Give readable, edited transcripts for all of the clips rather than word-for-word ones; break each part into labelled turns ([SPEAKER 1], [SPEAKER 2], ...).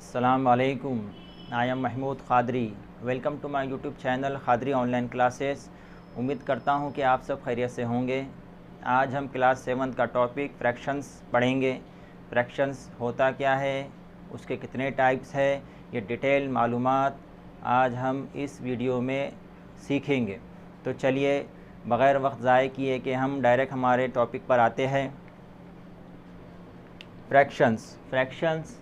[SPEAKER 1] अस्सलाम वालेकुम। I am Mahmood Qadri. Welcome to my YouTube channel Qadri online classes. उम्मीद करता हूँ कि आप सब खैरियत से होंगे। आज हम क्लास 7 का टॉपिक फ्रैक्शंस पढ़ेंगे। फ्रैक्शंस होता क्या है, उसके कितने टाइप्स है, ये डिटेल मालूमात आज हम इस वीडियो में सीखेंगे। तो चलिए बग़ैर वक्त ज़ाय किए कि हम डायरेक्ट हमारे टॉपिक पर आते हैं। फ्रैक्शंस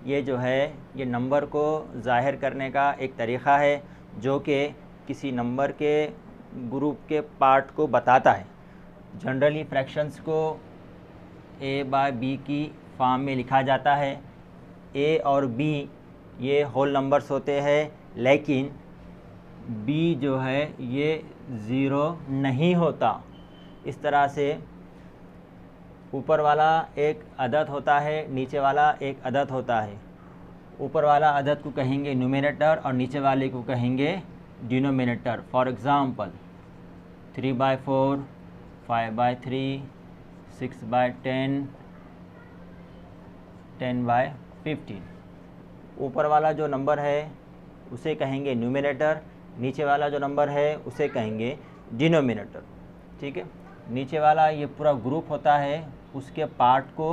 [SPEAKER 1] ये जो है ये नंबर को ज़ाहिर करने का एक तरीक़ा है जो कि किसी नंबर के ग्रुप के पार्ट को बताता है। जनरली फ्रैक्शंस को a बाय b की फॉर्म में लिखा जाता है। a और b ये होल नंबर्स होते हैं, लेकिन b जो है ये ज़ीरो नहीं होता। इस तरह से ऊपर वाला एक अदद होता है, नीचे वाला एक अदद होता है। ऊपर वाला अदद को कहेंगे न्यूमरेटर और नीचे वाले को कहेंगे डिनोमिनेटर। For example 3/4, 5/3, 6/10, 10/15। ऊपर वाला जो नंबर है उसे कहेंगे न्यूमरेटर, नीचे वाला जो नंबर है उसे कहेंगे डिनोमिनेटर। ठीक है, नीचे वाला ये पूरा ग्रुप होता है, उसके पार्ट को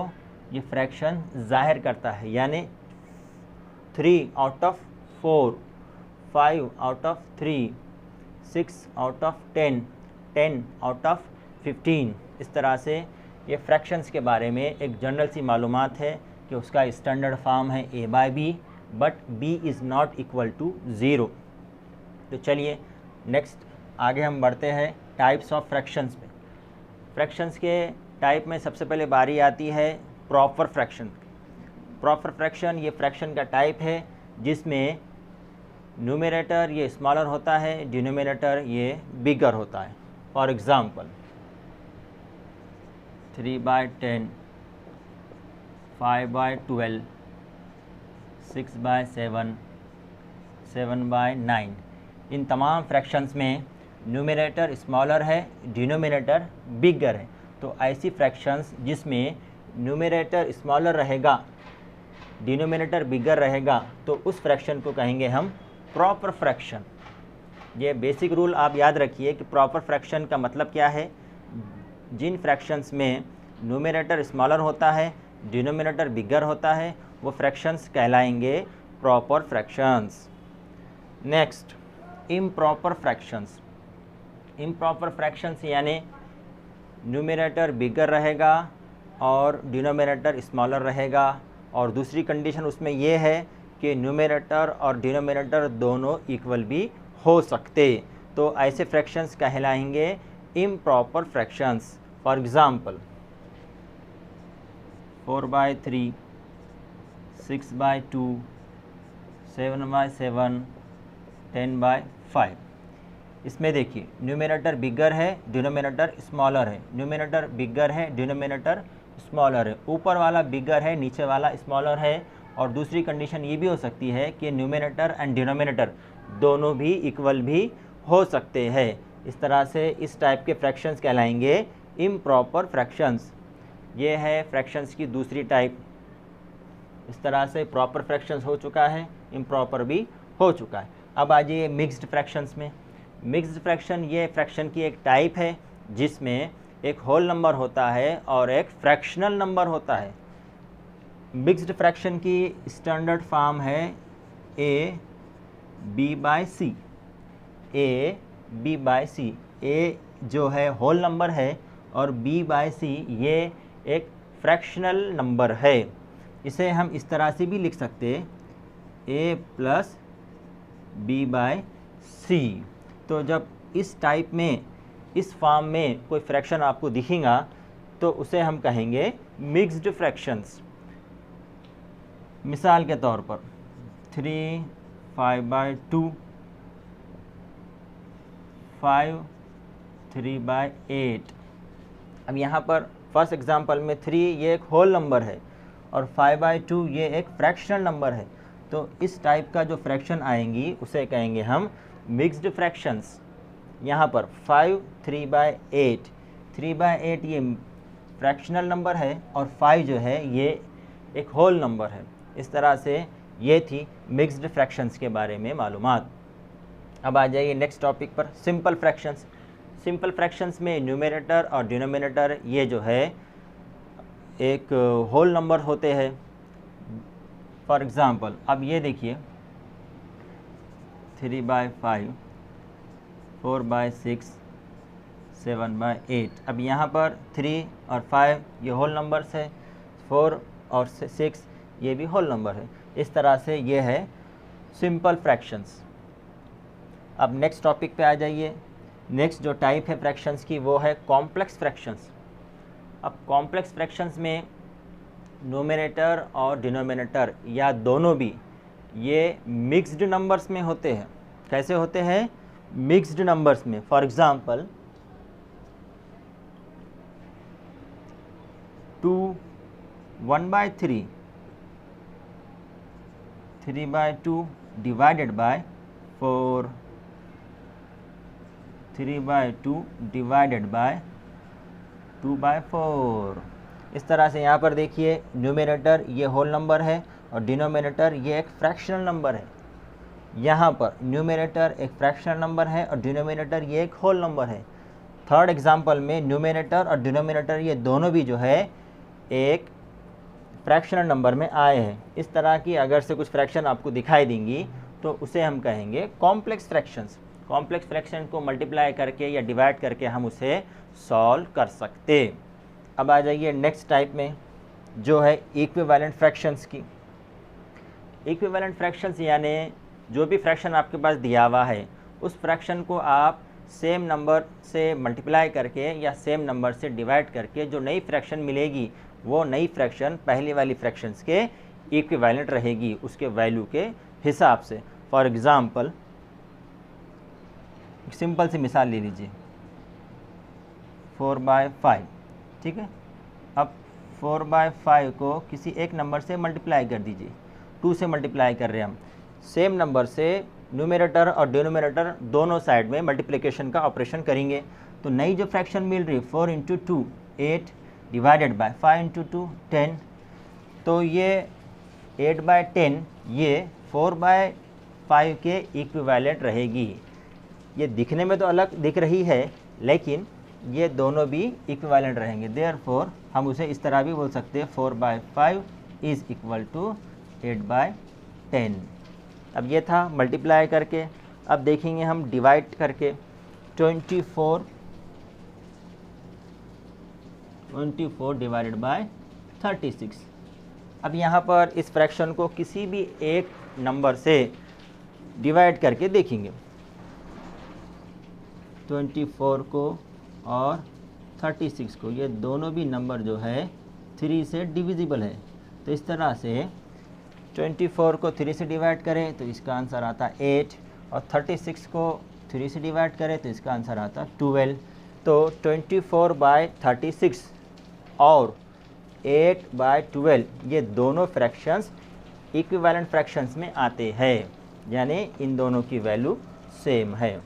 [SPEAKER 1] ये फ्रैक्शन ज़ाहिर करता है। यानी 3 out of 4, 5 out of 3, 6 out of 10, 10 out of 15। इस तरह से ये फ्रैक्शंस के बारे में एक जनरल सी मालूमात है कि उसका स्टैंडर्ड फॉर्म है a by b, but b is not equal to 0। तो चलिए नेक्स्ट आगे हम बढ़ते हैं टाइप्स ऑफ फ्रैक्शंस पे। फ्रैक्शंस के टाइप में सबसे पहले बारी आती है प्रॉपर फ्रैक्शन। प्रॉपर फ्रैक्शन ये फ्रैक्शन का टाइप है जिसमें न्यूमरेटर ये स्मॉलर होता है, डिनोमिनेटर ये बिगर होता है। For example 3/10, 5/12, 6/7, 7/9। इन तमाम फ्रैक्शंस में न्यूमरेटर स्मॉलर है, डिनोमिनेटर बिगर है। तो ऐसी फ्रैक्शंस जिसमें न्यूमरेटर स्मॉलर रहेगा, डिनोमिनेटर बिगर रहेगा, तो उस फ्रैक्शन को कहेंगे हम प्रॉपर फ्रैक्शन। ये बेसिक रूल आप याद रखिए कि प्रॉपर फ्रैक्शन का मतलब क्या है। जिन फ्रैक्शंस में न्यूमरेटर स्मॉलर होता है, डिनोमिनेटर बिगर होता है, वो फ्रैक्शंस कहलाएंगे proper fractions. Next improper fractions. Improper fractions यानी न्यूमरेटर बिगर रहेगा और डिनोमिनेटर स्मॉलर रहेगा, और दूसरी कंडीशन उसमें यह है कि न्यूमरेटर और डिनोमिनेटर दोनों इक्वल भी हो सकते। तो ऐसे फ्रैक्शंस कहलाएंगे इम्प्रॉपर फ्रैक्शंस। For example 4/3, 6/2, 7/7, 10/5। इसमें देखिए न्यूमरेटर बिगर है, डिनोमिनेटर स्मॉलर है। न्यूमरेटर बिगर है, डिनोमिनेटर स्मॉलर है। ऊपर वाला बिगर है, नीचे वाला स्मॉलर है। और दूसरी कंडीशन ये भी हो सकती है कि न्यूमरेटर एंड डिनोमिनेटर दोनों भी इक्वल भी हो सकते हैं। इस तरह से इस टाइप के फ्रैक्शंस कहलाएंगे इम्प्रॉपर फ्रैक्शंस। ये है फ्रैक्शंस की दूसरी टाइप। इस तरह से प्रॉपर फ्रैक्शंस हो चुका है, इम्प्रॉपर भी हो चुका है। अब आ जाइए मिक्स्ड फ्रैक्शंस में। मिक्स्ड फ्रैक्शन ये फ्रैक्शन की एक टाइप है जिसमें एक होल नंबर होता है और एक फ्रैक्शनल नंबर होता है। मिक्स्ड फ्रैक्शन की स्टैंडर्ड फॉर्म है a b by c। a b by c। a जो है होल नंबर है और b बाय c ये एक फ्रैक्शनल नंबर है। इसे हम इस तरह से भी लिख सकते a plus b by c। तो जब इस टाइप में, इस फॉर्म में कोई फ्रैक्शन आपको दिखेगा तो उसे हम कहेंगे मिक्स्ड फ्रैक्शंस। मिसाल के तौर पर 3 5/2, 5 3/8। अब यहाँ पर फर्स्ट एग्जांपल में 3 ये एक होल नंबर है और 5/2 ये एक फ्रैक्शनल नंबर है। तो इस टाइप का जो फ्रैक्शन आएंगी उसे कहेंगे हम मिक्स्ड फ्रैक्शंस। यहाँ पर 5 3/8, 3/8 ये फ्रैक्शनल नंबर है और 5 जो है ये एक होल नंबर है। इस तरह से ये थी मिक्स्ड फ्रैक्शंस के बारे में मालूमात। अब आ जाइए नेक्स्ट टॉपिक पर, सिंपल फ्रैक्शंस। सिंपल फ्रैक्शंस में न्यूमरेटर और डिनोमिनेटर ये जो है एक होल नंबर होते हैं। फॉर एग्ज़ाम्पल अब ये देखिए 3/5, 4/6, 7/8। अब यहाँ पर 3 और 5 ये होल नंबर्स है, 4 और 6 ये भी होल नंबर है। इस तरह से ये है सिंपल फ्रैक्शंस। अब नेक्स्ट टॉपिक पे आ जाइए। नेक्स्ट जो टाइप है फ्रैक्शंस की वो है कॉम्प्लेक्स फ्रैक्शंस। अब कॉम्प्लेक्स फ्रैक्शंस में नोमिनेटर और डिनोमिनेटर या दोनों भी ये मिक्स्ड नंबर्स में होते हैं। कैसे होते हैं? मिक्स्ड नंबर्स में। For example 2 1/3, 3/2 divided by 4, 3/2 divided by 2/4। इस तरह से यहाँ पर देखिए न्यूमरेटर ये होल नंबर है और डिनोमिनेटर ये एक फ्रैक्शनल नंबर है। यहाँ पर न्यूमरेटर एक फ्रैक्शनल नंबर है और डिनोमिनेटर ये एक होल नंबर है। थर्ड एग्जांपल में न्यूमरेटर और डिनोमिनेटर ये दोनों भी जो है एक फ्रैक्शनल नंबर में आए हैं। इस तरह की अगर से कुछ फ्रैक्शन आपको दिखाई देंगी तो उसे हम कहेंगे कॉम्प्लेक्स फ्रैक्शंस। कॉम्प्लेक्स फ्रैक्शन को मल्टीप्लाई करके या डिवाइड करके हम उसे सॉल्व कर सकते। अब आ जाइए नेक्स्ट टाइप में जो है इक्विवेलेंट फ्रैक्शंस की। इक्विवेलेंट फ्रैक्शंस यानी जो भी फ्रैक्शन आपके पास दिया हुआ है उस फ्रैक्शन को आप सेम नंबर से मल्टीप्लाई करके या सेम नंबर से डिवाइड करके जो नई फ्रैक्शन मिलेगी वो नई फ्रैक्शन पहली वाली फ्रैक्शंस के इक्विवेलेंट रहेगी उसके वैल्यू के हिसाब से। फॉर एग्ज़ाम्पल एक सिंपल सी मिसाल ले लीजिए 4/5, ठीक है। अब 4/5 को किसी एक नंबर से मल्टीप्लाई कर दीजिए, 2 से मल्टीप्लाई कर रहे हैं हम। सेम नंबर से न्यूमरेटर और डिनोमिनेटर दोनों साइड में मल्टीप्लिकेशन का ऑपरेशन करेंगे तो नई जो फ्रैक्शन मिल रही 4 × 2 8 डिवाइडेड बाय 5 × 2 10। तो ये 8/10 ये 4/5 के इक्विवेलेंट रहेगी। ये दिखने में तो अलग दिख रही है लेकिन ये दोनों भी इक्विवेलेंट रहेंगे। देयरफॉर हम उसे इस तरह भी बोल सकते हैं 4/5 इज़ इक्वल टू 8/10। अब ये था मल्टीप्लाई करके। अब देखेंगे हम डिवाइड करके 24 डिवाइडेड बाय 36। अब यहाँ पर इस फ्रैक्शन को किसी भी एक नंबर से डिवाइड करके देखेंगे 24 को और 36 को, ये दोनों भी नंबर जो है 3 से डिविजिबल है। तो इस तरह से 24 को 3 से डिवाइड करें तो इसका आंसर आता 8 और 36 को 3 से डिवाइड करें तो इसका आंसर आता 12। तो 24/36 और 8/12 ये दोनों फ्रैक्शंस इक्विवेलेंट फ्रैक्शंस में आते हैं, यानी इन दोनों की वैल्यू सेम है।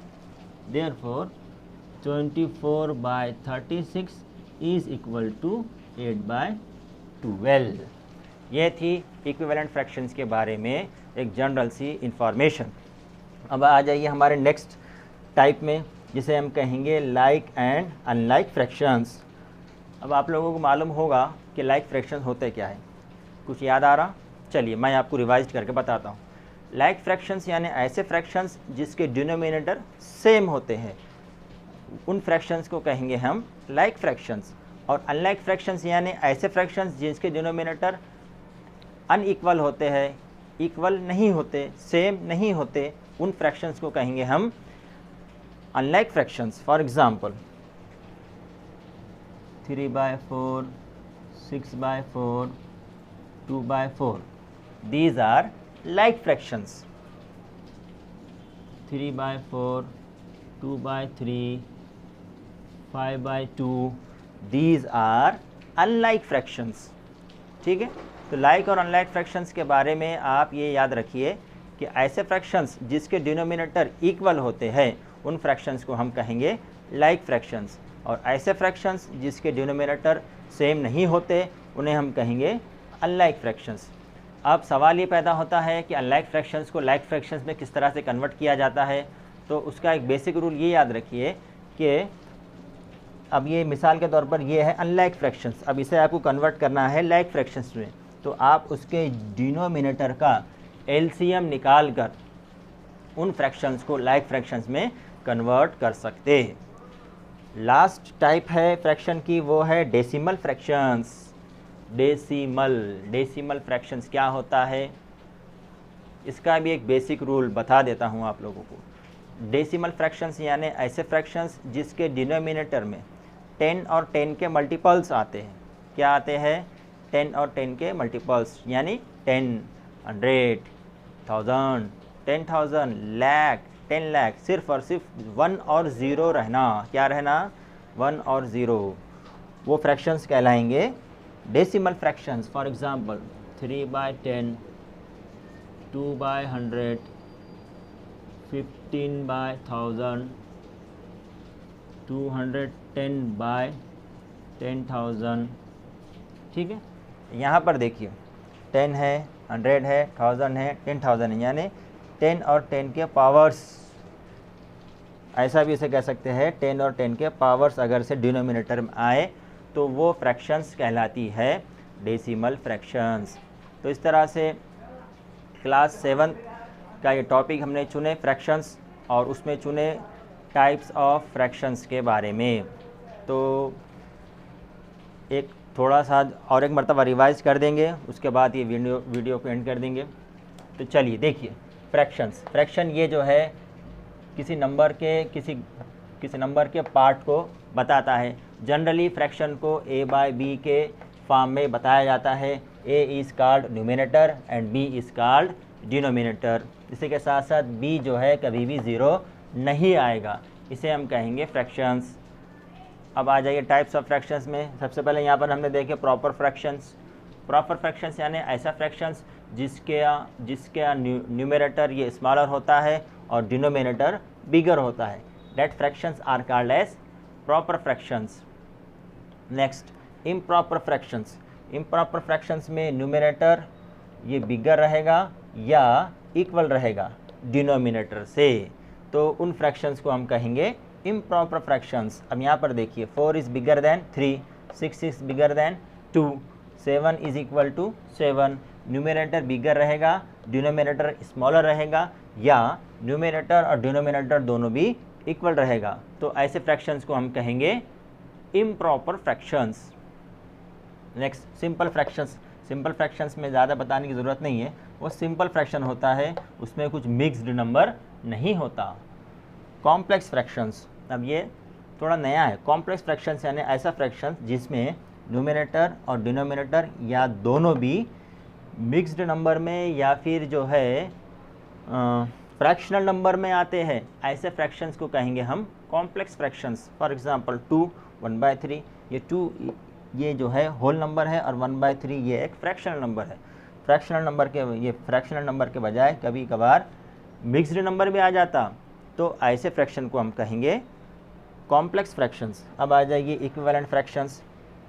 [SPEAKER 1] Therefore 24/36 is equal to 8/12। ये थी इक्विवेलेंट फ्रैक्शंस के बारे में एक जनरल सी इंफॉर्मेशन। अब आ जाइए हमारे नेक्स्ट टाइप में जिसे हम कहेंगे लाइक एंड अनलाइक फ्रैक्शंस। अब आप लोगों को मालूम होगा कि लाइक फ्रैक्शंस होते क्या है, कुछ याद आ रहा? चलिए मैं आपको रिवाइज करके बताता हूँ। लाइक फ्रैक्शंस यानी ऐसे फ्रैक्शंस जिसके डिनोमिनेटर सेम होते हैं, उन फ्रैक्शंस को कहेंगे हम लाइक फ्रैक्शंस। और अनलाइक फ्रैक्शंस यानी ऐसे फ्रैक्शंस जिसके डिनोमिनेटर अनइक्वल होते हैं, इक्वल नहीं होते, सेम नहीं होते, उन फ्रैक्शंस को कहेंगे हम unlike fractions. For example 3/4, 6/4, 2/4, these are like fractions। 3/4, 2/3, 5/2, these are unlike fractions। ठीक है, तो लाइक और अनलाइक फ्रैक्शंस के बारे में आप ये याद रखिए कि ऐसे फ्रैक्शंस जिसके डिनोमिनेटर इक्वल होते हैं उन फ्रैक्शंस को हम कहेंगे लाइक फ्रैक्शंस, और ऐसे फ्रैक्शंस जिसके डिनोमिनेटर सेम नहीं होते उन्हें हम कहेंगे अनलाइक फ्रैक्शंस। अब सवाल ये पैदा होता है कि अनलाइक फ्रैक्शंस को लाइक फ्रैक्शंस में किस तरह से कन्वर्ट किया जाता है। तो उसका एक बेसिक रूल ये याद रखिए कि अब ये मिसाल के तौर पर ये है अनलाइक फ्रैक्शंस, अब इसे आपको कन्वर्ट करना है लाइक फ्रैक्शंस में। तो आप उसके डिनोमिनेटर का एलसीएम निकाल कर उन फ्रैक्शंस को लाइक फ्रैक्शंस में कन्वर्ट कर सकते हैं। लास्ट टाइप है फ्रैक्शन की, वो है डेसिमल फ्रैक्शंस। डेसिमल फ्रैक्शंस क्या होता है, इसका भी एक बेसिक रूल बता देता हूँ आप लोगों को। डेसिमल फ्रैक्शंस यानी ऐसे फ्रैक्शंस जिसके डिनोमिनेटर में 10 और 10 के मल्टीपल्स आते हैं। क्या आते हैं? 10 और 10 के मल्टीपल्स, यानी 10, 100, 1000, 10,000, लाख, 10 लाख। सिर्फ और सिर्फ 1 और 0 रहना। क्या रहना? 1 और 0। वो फ्रैक्शंस कहलाएंगे डेसिमल फ्रैक्शंस। For example 3/10, 2/100, 15/1000, 210/10,000। ठीक है, यहाँ पर देखिए 10 है, 100 है, 1000 है, 10,000 है, यानी 10 और 10 के पावर्स, ऐसा भी इसे कह सकते हैं 10 और 10 के पावर्स अगर से डिनोमिनेटर में आए तो वो फ्रैक्शंस कहलाती है डेसिमल फ्रैक्शंस। तो इस तरह से क्लास 7 का ये टॉपिक हमने चुने फ्रैक्शंस, और उसमें चुने टाइप्स ऑफ फ्रैक्शंस के बारे में। तो एक थोड़ा सा और एक मरतबा रिवाइज कर देंगे, उसके बाद ये वीडियो को एंड कर देंगे। तो चलिए देखिए फ्रैक्शंस। फ्रैक्शन ये जो है किसी नंबर के पार्ट को बताता है। जनरली फ्रैक्शन को a/b के फॉर्म में बताया जाता है। a is called numerator and b is called denominator. इसी के साथ साथ b जो है कभी भी 0 नहीं आएगा, इसे हम कहेंगे फ्रैक्शंस। अब आ जाइए टाइप्स ऑफ फ्रैक्शंस में। सबसे पहले यहाँ पर हमने देखे प्रॉपर फ्रैक्शंस। प्रॉपर फ्रैक्शंस यानी ऐसा फ्रैक्शंस जिसके न्यूमरेटर ये स्मॉलर होता है और डिनोमिनेटर बिगर होता है। That fractions are called as proper fractions. Next improper fractions. Improper fractions में न्यूमरेटर ये बिगर रहेगा या इक्वल रहेगा डिनोमिनेटर से, तो उन फ्रैक्शंस को हम कहेंगे इम्प्रॉपर फ्रैक्शंस। अब यहाँ पर देखिए 4 is bigger than 3, 6 is bigger than 2, 7 is equal to 7। Numerator bigger रहेगा, डिनोमिनेटर स्मॉलर रहेगा, या न्यूमरेटर और डिनोमिनेटर दोनों भी इक्वल रहेगा, तो ऐसे फ्रैक्शंस को हम कहेंगे improper fractions. Next simple fractions. Simple fractions में ज़्यादा बताने की ज़रूरत नहीं है, वो सिंपल फ्रैक्शन होता है, उसमें कुछ मिक्स्ड नंबर नहीं होता। कॉम्प्लेक्स फ्रैक्शंस, अब ये थोड़ा नया है। कॉम्प्लेक्स फ्रैक्शंस यानी ऐसा फ्रैक्शन जिसमें न्यूमरेटर और डिनोमिनेटर या दोनों भी मिक्स्ड नंबर में या फिर जो है फ्रैक्शनल नंबर में आते हैं, ऐसे फ्रैक्शंस को कहेंगे हम कॉम्प्लेक्स फ्रैक्शंस। फॉर एग्जांपल 2 1/3, ये 2 ये जो है होल नंबर है और 1/3 ये एक फ्रैक्शनल नंबर है। फ्रैक्शनल नंबर के बजाय कभी कभार मिक्स्ड नंबर भी आ जाता, तो ऐसे फ्रैक्शन को हम कहेंगे कॉम्प्लेक्स फ्रैक्शंस। अब आ जाइए इक्विवेलेंट फ्रैक्शंस।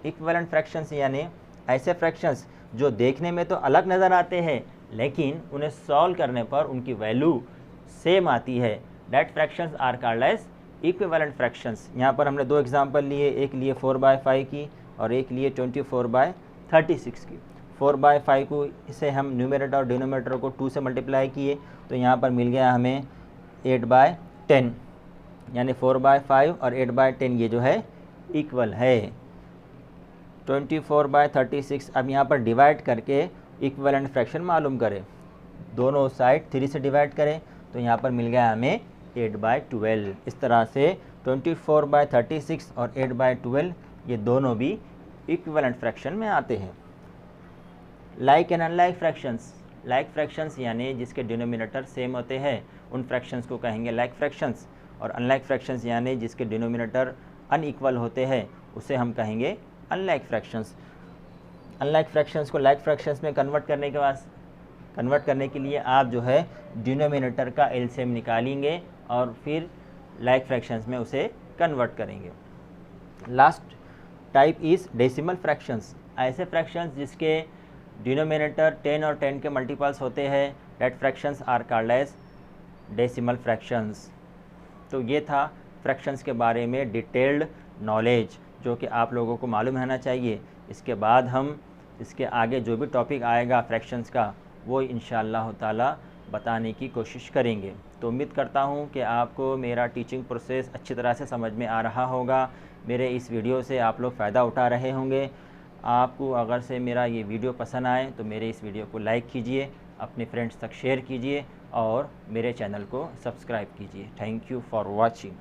[SPEAKER 1] इक्विवेलेंट फ्रैक्शंस यानी ऐसे फ्रैक्शंस जो देखने में तो अलग नज़र आते हैं लेकिन उन्हें सॉल्व करने पर उनकी वैल्यू सेम आती है। That fractions are called as equivalent fractions. यहाँ पर हमने 2 एग्जांपल लिए, एक लिए 4/5 की और एक लिए 24/36 की। 4/5 को इसे हम न्यूमरेटर और डिनोमिनेटर को 2 से मल्टीप्लाई किए, तो यहाँ पर मिल गया हमें 8/10, यानी 4/5 और 8/10 ये जो है इक्वल है। 24/36 अब यहाँ पर डिवाइड करके इक्विवेलेंट फ्रैक्शन मालूम करें, दोनों साइड 3 से डिवाइड करें, तो यहाँ पर मिल गया हमें 8/12। इस तरह से 24/36 और 8/12 ये दोनों भी इक्विवेलेंट फ्रैक्शन में आते हैं। Like and unlike fractions. Like fractions यानी जिसके डिनोमिनेटर सेम होते हैं उन फ्रैक्शंस को कहेंगे लाइक फ्रैक्शंस, और अनलाइक फ्रैक्शंस यानी जिसके डिनोमिनेटर अनइक्वल होते हैं उसे हम कहेंगे अनलाइक फ्रैक्शंस। अनलाइक फ्रैक्शंस को लाइक फ्रैक्शंस में कन्वर्ट करने के लिए आप जो है डिनोमिनेटर का एलसीएम निकालेंगे और फिर लाइक फ्रैक्शंस में उसे कन्वर्ट करेंगे। Last type is decimal fractions. ऐसे फ्रैक्शंस जिसके डिनोमिनेटर 10 और 10 के मल्टीपल्स होते हैं, that fractions are called as decimal fractions. तो ये था फ्रैक्शंस के बारे में डिटेल्ड नॉलेज जो कि आप लोगों को मालूम रहना चाहिए। इसके बाद हम इसके आगे जो भी टॉपिक आएगा फ्रैक्शंस का वो इंशाअल्लाह ताला बताने की कोशिश करेंगे। तो उम्मीद करता हूँ कि आपको मेरा टीचिंग प्रोसेस अच्छी तरह से समझ में आ रहा होगा। मेरे इस वीडियो से आप लोग फ़ायदा उठा रहे होंगे। आपको अगर से मेरा ये वीडियो पसंद आए तो मेरे इस वीडियो को लाइक कीजिए, अपने फ्रेंड्स तक शेयर कीजिए और मेरे चैनल को सब्सक्राइब कीजिए। Thank you for watching.